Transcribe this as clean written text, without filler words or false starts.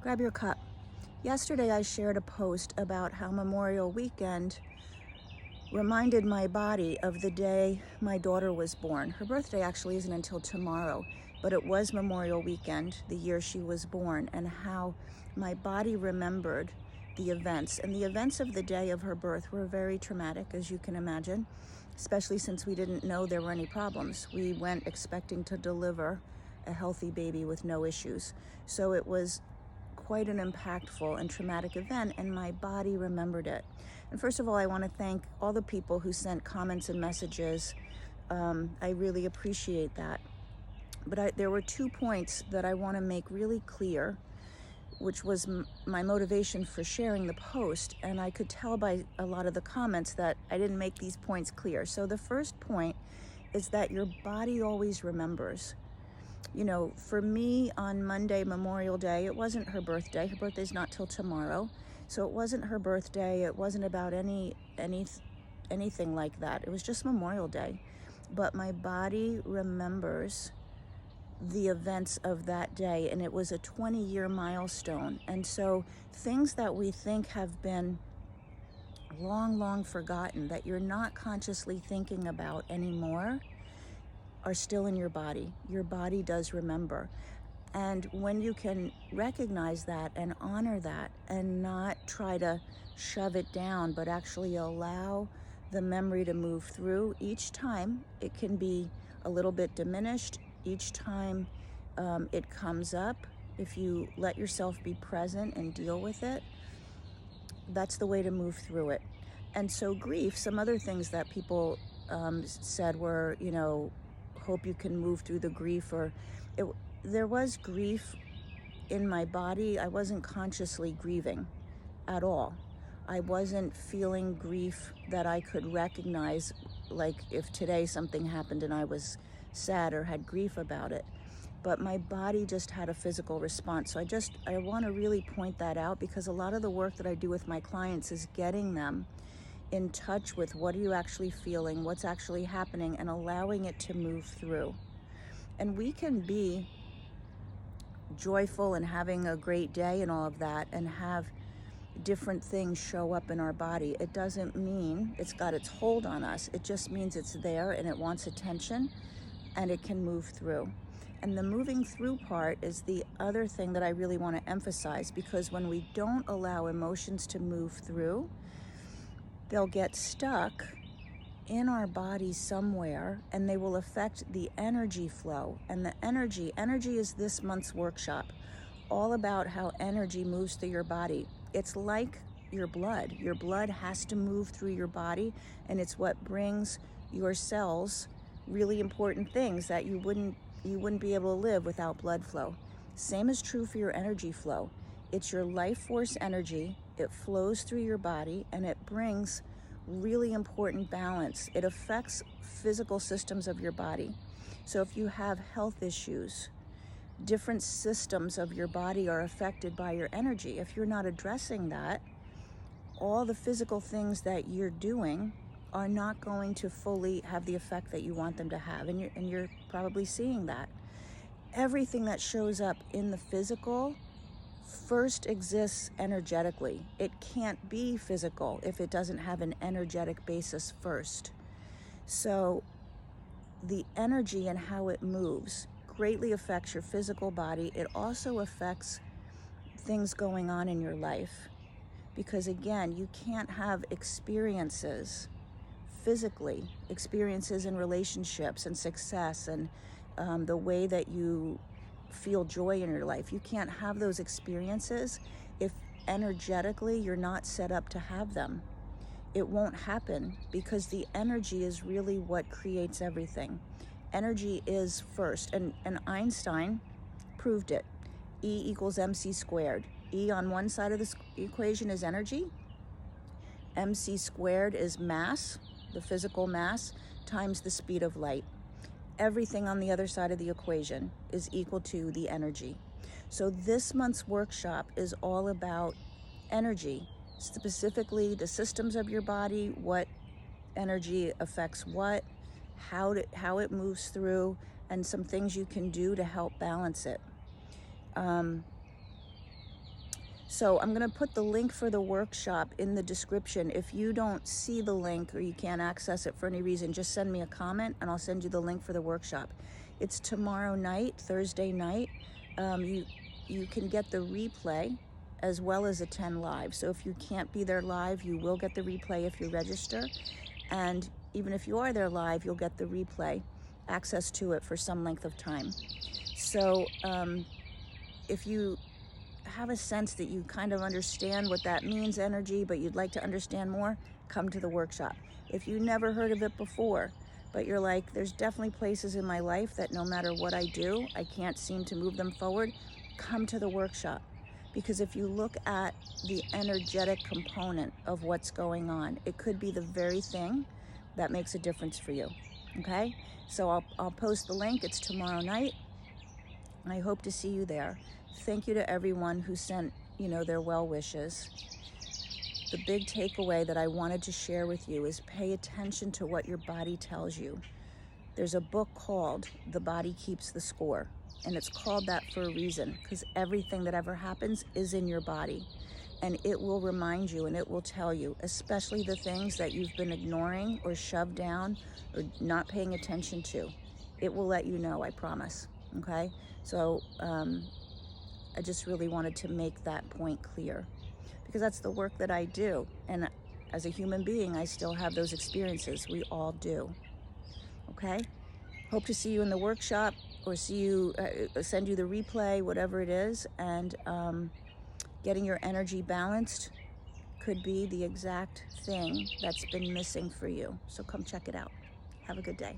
Grab your cup. Yesterday I shared a post about how Memorial Weekend reminded my body of the day my daughter was born. Her birthday actually isn't until tomorrow, but it was Memorial Weekend, the year she was born, and how my body remembered the events. And the events of the day of her birth were very traumatic, as you can imagine, especially since we didn't know there were any problems. We went expecting to deliver a healthy baby with no issues. So it was quite an impactful and traumatic event, and my body remembered it. And first of all, I want to thank all the people who sent comments and messages. I really appreciate that. But there were 2 points that I want to make really clear, which was my motivation for sharing the post. And I could tell by a lot of the comments that I didn't make these points clear. So the first point is that your body always remembers. You know, for me on Monday, Memorial Day, it wasn't her birthday. Her birthday's not till tomorrow. So it wasn't her birthday. It wasn't about anything like that. It was just Memorial Day. But my body remembers the events of that day, and it was a 20-year milestone. And so things that we think have been long forgotten, that you're not consciously thinking about anymore, are still in your body. Your body does remember. And when you can recognize that and honor that and not try to shove it down, but actually allow the memory to move through, each time it can be a little bit diminished. Each time it comes up, if you let yourself be present and deal with it, that's the way to move through it. And so grief, some other things that people said were, hope you can move through the grief, there was grief in my body. I wasn't consciously grieving at all. I wasn't feeling grief that I could recognize, like if today something happened and I was sad or had grief about it. But my body just had a physical response. So I want to really point that out, because a lot of the work that I do with my clients is getting them in touch with what are you actually feeling, what's actually happening, and allowing it to move through. And we can be joyful and having a great day and all of that, and have different things show up in our body. It doesn't mean it's got its hold on us. It just means it's there and it wants attention, and it can move through. And the moving through part is the other thing that I really want to emphasize, because when we don't allow emotions to move through, they'll get stuck in our body somewhere, and they will affect the energy flow. And the energy is this month's workshop, all about how energy moves through your body. It's like your blood. Your blood has to move through your body, and it's what brings your cells really important things that you wouldn't be able to live without blood flow. Same is true for your energy flow. It's your life force energy. It flows through your body, and it brings really important balance. It affects physical systems of your body. So if you have health issues, different systems of your body are affected by your energy. If you're not addressing that, all the physical things that you're doing are not going to fully have the effect that you want them to have. And you're probably seeing that. Everything that shows up in the physical first exists energetically. It can't be physical if it doesn't have an energetic basis first. So the energy and how it moves greatly affects your physical body. It also affects things going on in your life, because again, you can't have experiences physically, experiences in relationships and success and the way that you feel joy in your life. You can't have those experiences if energetically you're not set up to have them. It won't happen, because the energy is really what creates everything. Energy is first, and Einstein proved it. E equals mc squared. E on one side of the equation is energy. Mc squared is mass, the physical mass, times the speed of light. Everything on the other side of the equation is equal to the energy. So this month's workshop is all about energy, specifically the systems of your body, what energy affects what, how it moves through, and some things you can do to help balance it. So I'm going to put the link for the workshop in the description. If you don't see the link or you can't access it for any reason, just send me a comment and I'll send you the link for the workshop. It's tomorrow night, Thursday night. You can get the replay as well as attend live. So if you can't be there live, you will get the replay if you register. And even if you are there live, you'll get the replay, access to it for some length of time. So if you have a sense that you kind of understand what that means, energy, but you'd like to understand more, come to the workshop. If you never heard of it before, but you're like, there's definitely places in my life that no matter what I do, I can't seem to move them forward, come to the workshop. Because if you look at the energetic component of what's going on, it could be the very thing that makes a difference for you, okay? So I'll post the link. It's tomorrow night. I hope to see you there. Thank you to everyone who sent, their well wishes. The big takeaway that I wanted to share with you is pay attention to what your body tells you. There's a book called The Body Keeps the Score, and it's called that for a reason, because everything that ever happens is in your body, and it will remind you and it will tell you, especially the things that you've been ignoring or shoved down or not paying attention to. It will let you know, I promise, okay? So I just really wanted to make that point clear, because that's the work that I do, and as a human being, I still have those experiences. We all do. Okay? Hope to see you in the workshop, or see you, send you the replay, whatever it is, and getting your energy balanced could be the exact thing that's been missing for you. So come check it out. Have a good day.